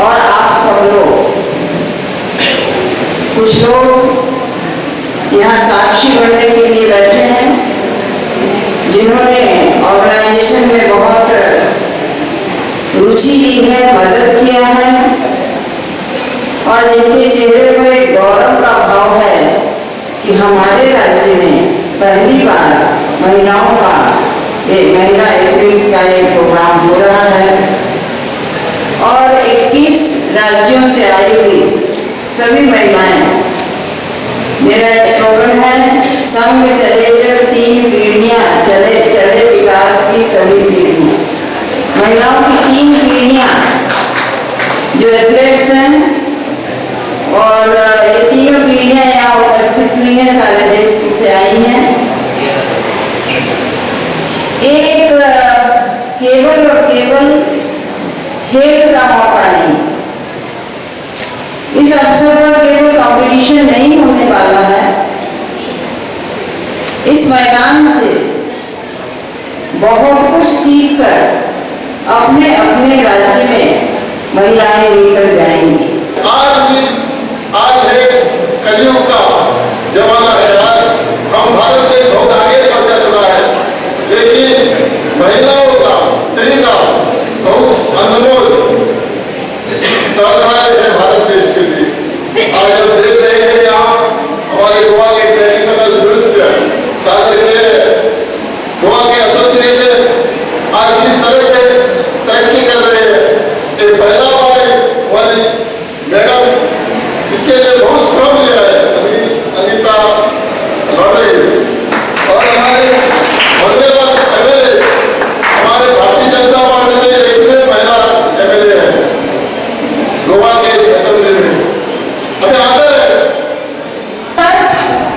और आप सब लोग, कुछ लोग यहाँ साक्षी बनने के लिए बैठे हैं, जिन्होंने ऑर्गेनाइजेशन में बहुत रुचि ली है, मदद किया है और जिनके चेहरे पर एक गौरव का भाव है कि हमारे राज्य में पहली बार महिलाओं का एक महिला एथलीट्स का एक प्रोग्राम हो रहा है और 21 राज्यों से आई हुई सभी महिलाएं। मेरा एक स्लोगन है, संग चले जब 3 पीढ़ियां, चले चले विकास की सभी सीढ़ियां। महिलाओं की 3 पीढ़ियां जो एथलीट्स हैं और ये 3 पीढ़ियां यहाँ उपस्थित हुई हैं, सारे देश से आई हैं। एक केवल और केवल खेल का मौका नहीं, इस अवसर पर केवल कंपटीशन नहीं होने वाला है। इस मैदान से बहुत कुछ सीखकर अपने अपने राज्य में महिलाएं लेकर जाएंगी। आज है कलयुग का जमाना है। हम भारत देश बहुत आगे बढ़ चुका है, लेकिन महिलाओं का, स्त्री का बहुत अनमोल सहकार है भारत देश के लिए। आज हम देख रहे हैं यहाँ हमारे गोवा के ट्रेडिशनल नृत्य सारे गोवा के एसोसिएशन आज जिस तरह से तरक्की कर रहे हैं, एक पहला वाली मैडम इसके लिए बहुत श्रम लिया है, अनीता लॉर्डेस, और हमारे धन्यवाद एमएलए, हमारे भारतीय जनता पार्टी में एक महिला एमएलए है गोवा के असेंबली में। हमें आदर है।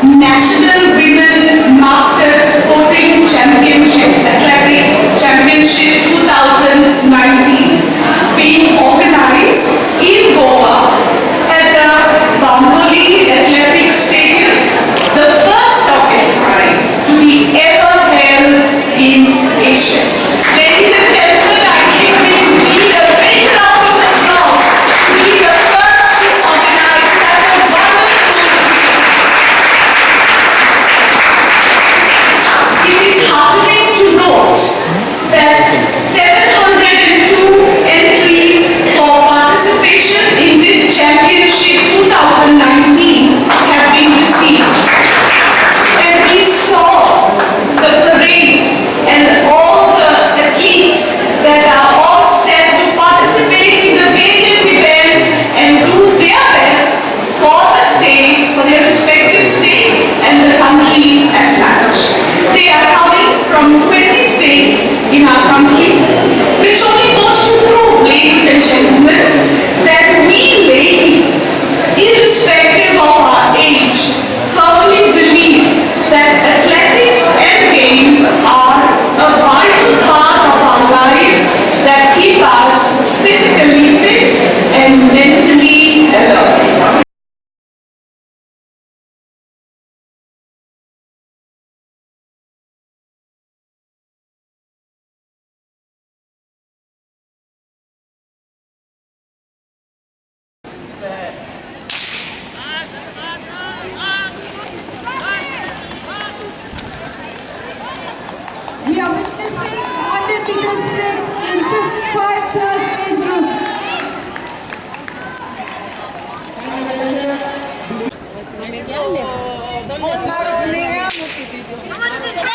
National women masters sporting championship, athletic championship 2019 being organized in Goa at the Bamboli Athletic Stadium, the first of its kind to be ever held in Asia. Ladies and gentlemen, I think we need a big round of applause to be the first to organize such a wonderful event. It is heartening to note that 702 entries for participation in this championship 2019 have been received. And we saw the parade and all the athletes that are all set to participate in the various events and do their best for the state, for their respective state and the country at large. They are coming from 20 states in our country, which only goes to prove, ladies and gentlemen, that we ladies, irrespective of our age, firmly believe that athletics and games are a vital part of our lives that keep us physically fit and mentally alert. We are witnessing 100 meter sprint in 55 plus age group. Con